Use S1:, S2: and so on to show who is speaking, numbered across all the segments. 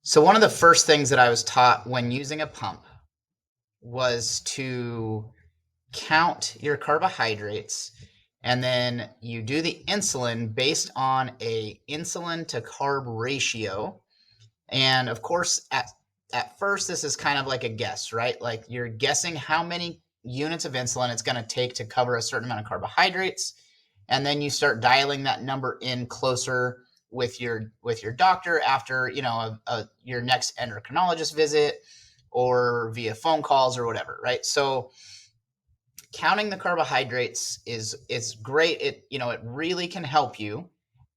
S1: So one of the first things that I was taught when using a pump was to count your carbohydrates, and then you do the insulin based on a insulin to carb ratio. And of course, at first this is kind of like a guess, right? Like you're guessing how many units of insulin it's going to take to cover a certain amount of carbohydrates, and then you start dialing that number in closer with your doctor after your next endocrinologist visit or via phone calls or whatever, right? So counting the carbohydrates is great. It really can help you.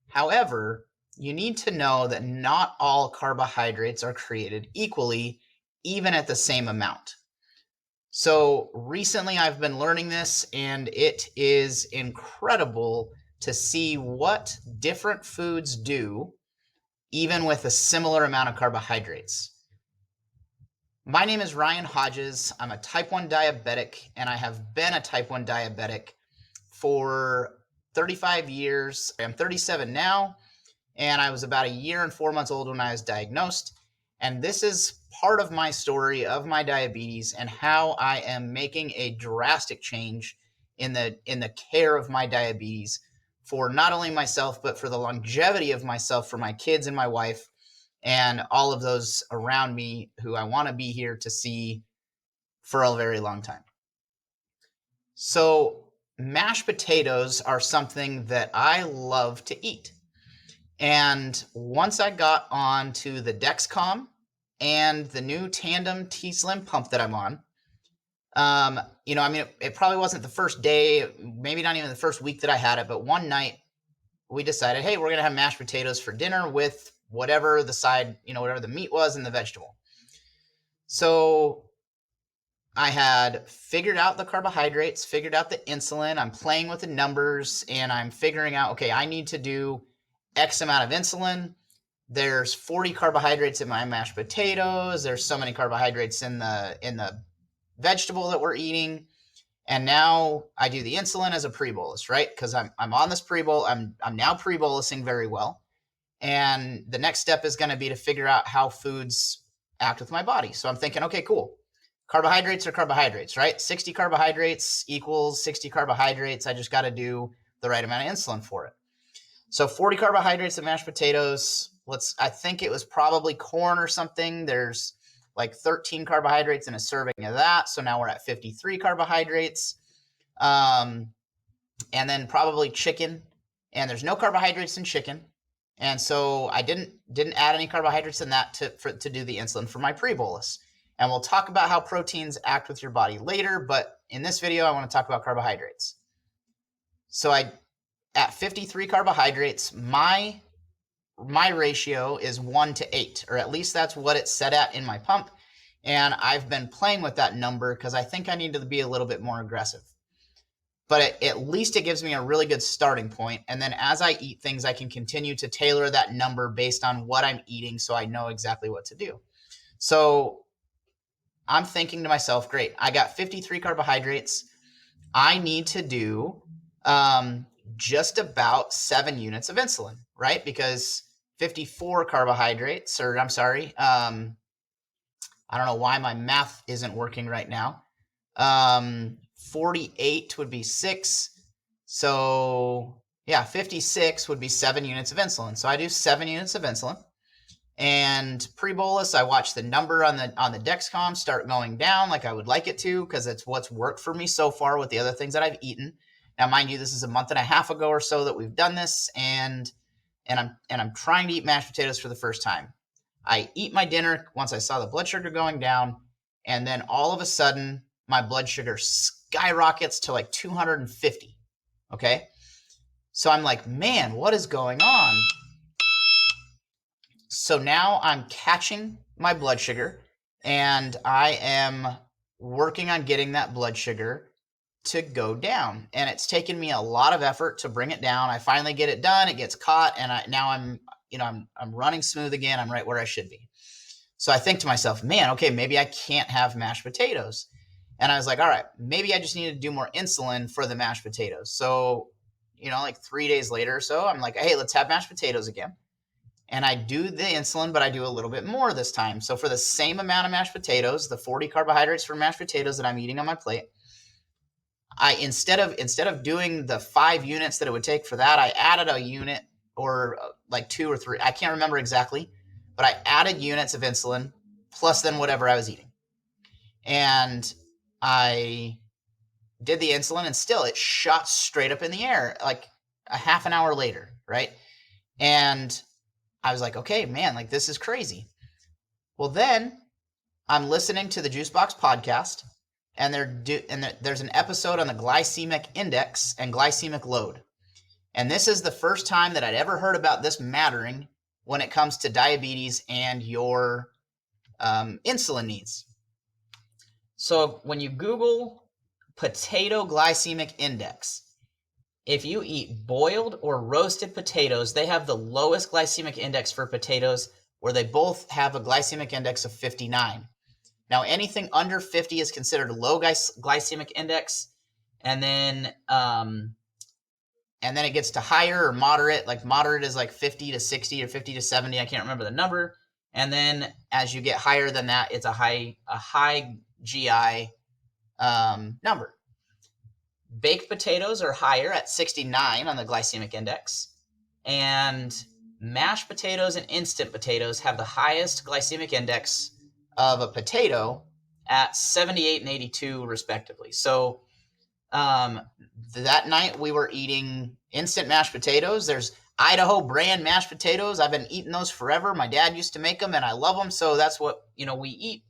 S1: However, you need to know that not all carbohydrates are created equally, even at the same amount. So recently I've been learning this, and it is incredible to see what different foods do, even with a similar amount of carbohydrates. My name is Ryan Hodges. I'm a type 1 diabetic, and I have been a type 1 diabetic for 35 years. I'm 37 now, and I was about a year and 4 months old when I was diagnosed. And this is part of my story of my diabetes and how I am making a drastic change in the care of my diabetes for not only myself, but for the longevity of myself, for my kids and my wife, and all of those around me who I want to be here to see for a very long time. So mashed potatoes are something that I love to eat. And once I got onto the Dexcom and the new tandem T-Slim pump that I'm on, it probably wasn't the first day, maybe not even the first week that I had it, but one night we decided, hey, we're going to have mashed potatoes for dinner with whatever the side, whatever the meat was and the vegetable. So I had figured out the carbohydrates, figured out the insulin. I'm playing with the numbers, and I'm figuring out, okay, I need to do X amount of insulin. There's 40 carbohydrates in my mashed potatoes. There's so many carbohydrates in the vegetable that we're eating. And now I do the insulin as a pre-bolus, right? Because I'm on this pre-bolus. I'm now pre-bolusing very well. And the next step is going to be to figure out how foods act with my body. So I'm thinking, okay, cool. Carbohydrates are carbohydrates, right? 60 carbohydrates equals 60 carbohydrates. I just got to do the right amount of insulin for it. So 40 carbohydrates of mashed potatoes. I think it was probably corn or something. There's like 13 carbohydrates in a serving of that. So now we're at 53 carbohydrates. And then probably chicken. And there's no carbohydrates in chicken. And so I didn't add any carbohydrates in that to do the insulin for my pre-bolus. And we'll talk about how proteins act with your body later, but in this video, I want to talk about carbohydrates. So at 53 carbohydrates, my ratio is 1:8, or at least that's what it's set at in my pump. And I've been playing with that number because I think I need to be a little bit more aggressive. But at least it gives me a really good starting point. And then as I eat things, I can continue to tailor that number based on what I'm eating so I know exactly what to do. So I'm thinking to myself, great, I got 53 carbohydrates. I need to do just about 7 units of insulin, right? Because 54 carbohydrates, or I'm sorry, I don't know why my math isn't working right now. 48 would be 6. So yeah, 56 would be 7 units of insulin. So I do 7 units of insulin. And pre-bolus, I watch the number on the Dexcom start going down like I would like it to, because it's what's worked for me so far with the other things that I've eaten. Now, mind you, this is a month and a half ago or so that we've done this, and I'm trying to eat mashed potatoes for the first time. I eat my dinner once I saw the blood sugar going down, and then all of a sudden, my blood sugar skyrockets to like 250. Okay, so I'm like, man, what is going on? So now I'm catching my blood sugar, and I am working on getting that blood sugar to go down. And it's taken me a lot of effort to bring it down. I finally get it done. It gets caught, and now I'm running smooth again. I'm right where I should be. So I think to myself, man, okay, maybe I can't have mashed potatoes. And I was like, all right, maybe I just need to do more insulin for the mashed potatoes. So, like 3 days later or so, I'm like, hey, let's have mashed potatoes again. and I do the insulin, but I do a little bit more this time. So for the same amount of mashed potatoes, the 40 carbohydrates for mashed potatoes that I'm eating on my plate, I instead of doing the 5 units that it would take for that, I added a unit or like 2 or 3. I can't remember exactly, but I added units of insulin plus then whatever I was eating. And I did the insulin, and still it shot straight up in the air like a half an hour later, right? And I was like, okay, man, like this is crazy. Well, then I'm listening to the Juicebox podcast, and there's an episode on the glycemic index and glycemic load. And this is the first time that I'd ever heard about this mattering when it comes to diabetes and your insulin needs. So when you Google potato glycemic index, if you eat boiled or roasted potatoes, they have the lowest glycemic index for potatoes, where they both have a glycemic index of 59. Now, anything under 50 is considered a low glycemic index, and then it gets to higher or moderate. Like moderate is like 50 to 60 or 50 to 70. I can't remember the number. And then as you get higher than that, it's a high GI number. Baked potatoes are higher at 69 on the glycemic index, and mashed potatoes and instant potatoes have the highest glycemic index of a potato at 78 and 82 respectively. So that night we were eating instant mashed potatoes. There's Idaho brand mashed potatoes. I've been eating those forever. My dad used to make them and I love them. So that's what, we eat.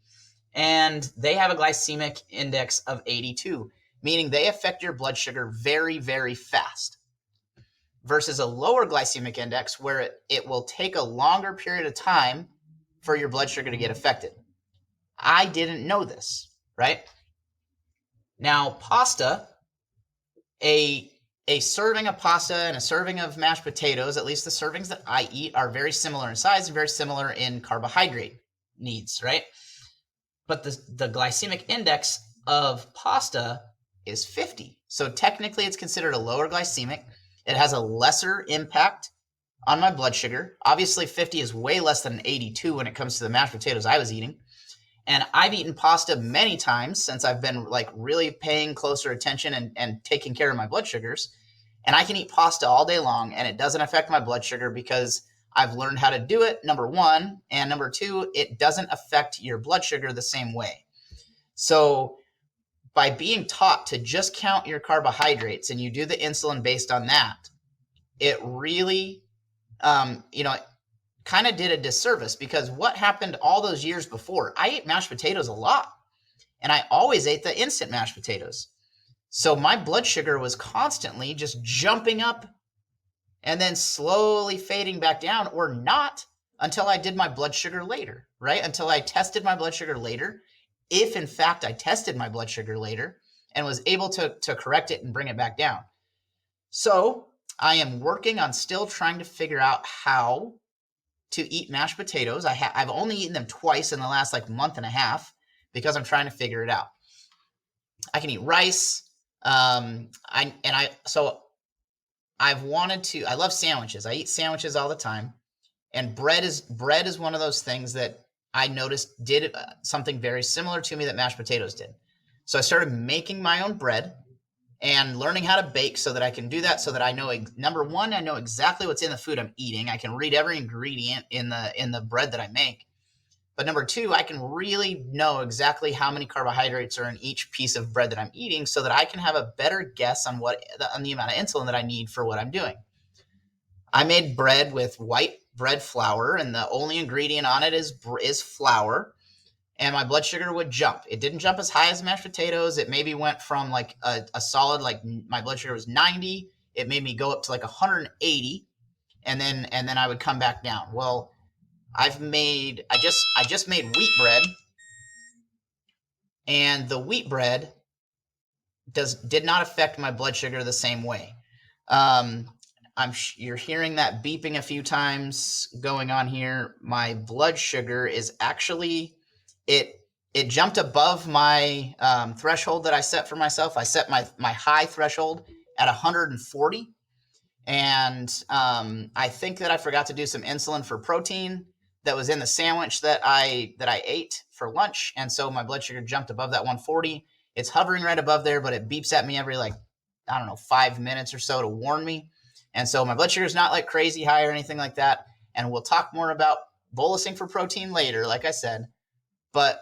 S1: And they have a glycemic index of 82, meaning they affect your blood sugar very, very fast, versus a lower glycemic index where it will take a longer period of time for your blood sugar to get affected. I didn't know this, right? Now, pasta, a serving of pasta and a serving of mashed potatoes, at least the servings that I eat, are very similar in size and very similar in carbohydrate needs, right? But the glycemic index of pasta is 50. So technically it's considered a lower glycemic. It has a lesser impact on my blood sugar. Obviously 50 is way less than 82 when it comes to the mashed potatoes I was eating. And I've eaten pasta many times since I've been like really paying closer attention and taking care of my blood sugars. And I can eat pasta all day long and it doesn't affect my blood sugar because I've learned how to do it, number one. And number two, it doesn't affect your blood sugar the same way. So by being taught to just count your carbohydrates and you do the insulin based on that, it really, kind of did a disservice, because what happened all those years before, I ate mashed potatoes a lot and I always ate the instant mashed potatoes. So my blood sugar was constantly just jumping up and then slowly fading back down, or not, until I did my blood sugar later, right? Until I tested my blood sugar later. If in fact I tested my blood sugar later and was able to correct it and bring it back down. So I am working on still trying to figure out how to eat mashed potatoes. I've only eaten them twice in the last like month and a half because I'm trying to figure it out. I can eat rice. I love sandwiches. I eat sandwiches all the time. And bread is one of those things that I noticed did something very similar to me that mashed potatoes did. So I started making my own bread and learning how to bake so that I can do that, so that I know, number one, I know exactly what's in the food I'm eating. I can read every ingredient in the bread that I make. But number two, I can really know exactly how many carbohydrates are in each piece of bread that I'm eating, so that I can have a better guess on the amount of insulin that I need for what I'm doing. I made bread with white bread flour, and the only ingredient on it is flour. And my blood sugar would jump. It didn't jump as high as mashed potatoes. It maybe went from like a solid, like my blood sugar was 90. It made me go up to like 180, and then I would come back down. Well, I just made wheat bread, and the wheat bread did not affect my blood sugar the same way. You're hearing that beeping a few times going on here. My blood sugar is actually, it jumped above my threshold that I set for myself. I set my high threshold at 140, And I think that I forgot to do some insulin for protein that was in the sandwich that I ate for lunch, and so my blood sugar jumped above that 140. It's hovering right above there, but it beeps at me every, like, I don't know, 5 minutes or so to warn me. And so my blood sugar is not like crazy high or anything like that. And we'll talk more about bolusing for protein later, like I said. But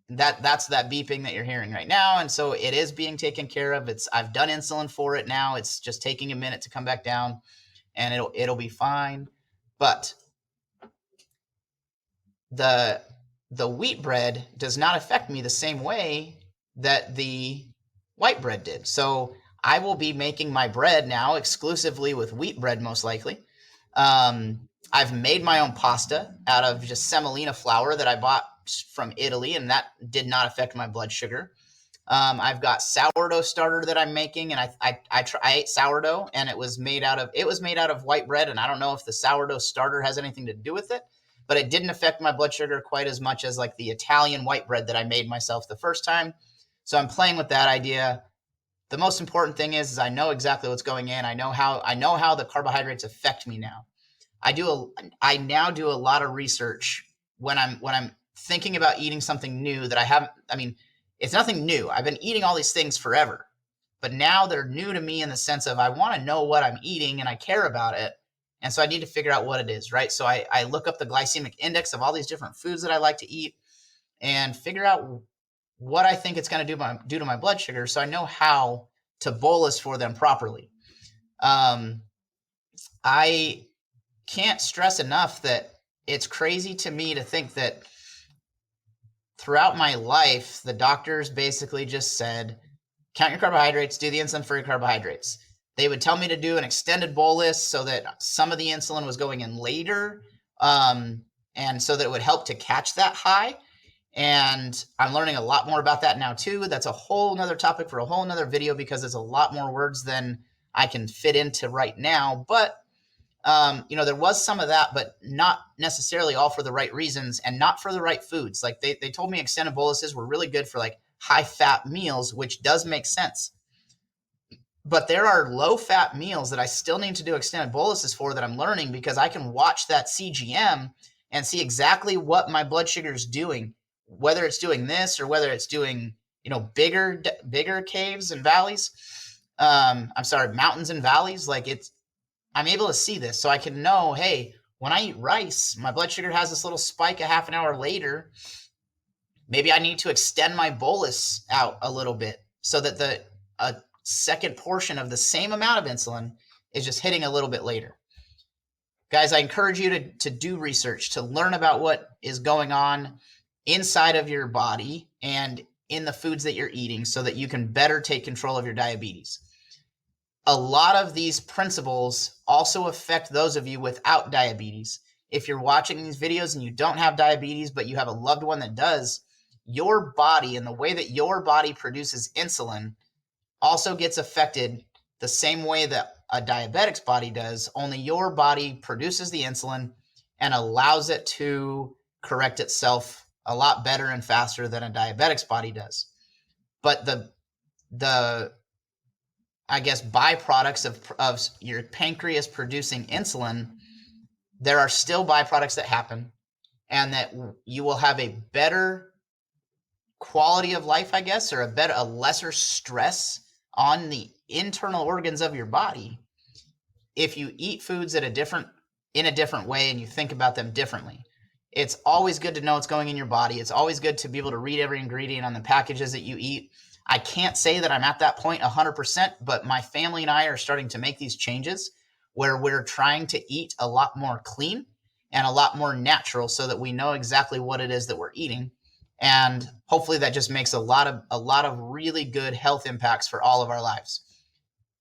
S1: that's that beeping that you're hearing right now, and so it is being taken care of. I've done insulin for it now. It's just taking a minute to come back down, and it'll be fine. But the wheat bread does not affect me the same way that the white bread did. So I will be making my bread now exclusively with wheat bread, most likely. I've made my own pasta out of just semolina flour that I bought from Italy, and that did not affect my blood sugar. I've got sourdough starter that I'm making, and I ate sourdough, and it was made out of white bread, and I don't know if the sourdough starter has anything to do with it, but it didn't affect my blood sugar quite as much as like the Italian white bread that I made myself the first time. So I'm playing with that idea. The most important thing is I know exactly what's going in. I know how the carbohydrates affect me now. I now do a lot of research when I'm thinking about eating something new that I haven't. I mean, it's nothing new. I've been eating all these things forever, but now they're new to me in the sense of I want to know what I'm eating and I care about it. And so I need to figure out what it is, right? So I look up the glycemic index of all these different foods that I like to eat and figure out what I think it's going to do to my blood sugar, so I know how to bolus for them properly. I can't stress enough that it's crazy to me to think that throughout my life, the doctors basically just said, count your carbohydrates, do the insulin for your carbohydrates. They would tell me to do an extended bolus so that some of the insulin was going in later, and so that it would help to catch that high. And I'm learning a lot more about that now too. That's a whole nother topic for a whole nother video because it's a lot more words than I can fit into right now. But there was some of that, but not necessarily all for the right reasons and not for the right foods. Like they told me extended boluses were really good for like high fat meals, which does make sense. But there are low fat meals that I still need to do extended boluses for that I'm learning because I can watch that CGM and see exactly what my blood sugar is doing, whether it's doing this or whether it's doing, bigger caves and valleys. I'm sorry, mountains and valleys. I'm able to see this, so I can know, hey, when I eat rice, my blood sugar has this little spike a half an hour later. Maybe I need to extend my bolus out a little bit so that a second portion of the same amount of insulin is just hitting a little bit later. Guys, I encourage you to do research, to learn about what is going on inside of your body and in the foods that you're eating so that you can better take control of your diabetes. A lot of these principles also affect those of you without diabetes. If you're watching these videos and you don't have diabetes, but you have a loved one that does, your body and the way that your body produces insulin also gets affected the same way that a diabetic's body does, only your body produces the insulin and allows it to correct itself a lot better and faster than a diabetic's body does. But the I guess byproducts of your pancreas producing insulin, there are still byproducts that happen, and that you will have a better quality of life, I guess, or a lesser stress on the internal organs of your body if you eat foods in a different way and you think about them differently. It's always good to know what's going in your body. It's always good to be able to read every ingredient on the packages that you eat. I can't say that I'm at that point 100%, but my family and I are starting to make these changes where we're trying to eat a lot more clean and a lot more natural so that we know exactly what it is that we're eating. And hopefully that just makes a lot of really good health impacts for all of our lives.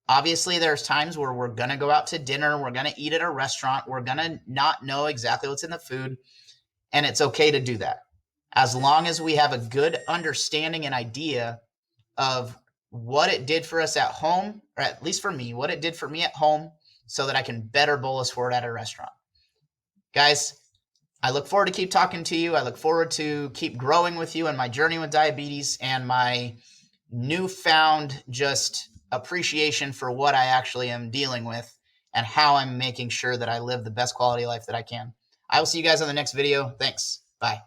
S1: Obviously, there's times where we're going to go out to dinner, we're going to eat at a restaurant, we're going to not know exactly what's in the food, and it's okay to do that. As long as we have a good understanding and idea of what it did for us at home, or at least for me, what it did for me at home so that I can better bolus for it at a restaurant. Guys, I look forward to keep talking to you. I look forward to keep growing with you in my journey with diabetes and my newfound just appreciation for what I actually am dealing with and how I'm making sure that I live the best quality life that I can. I will see you guys on the next video. Thanks. Bye.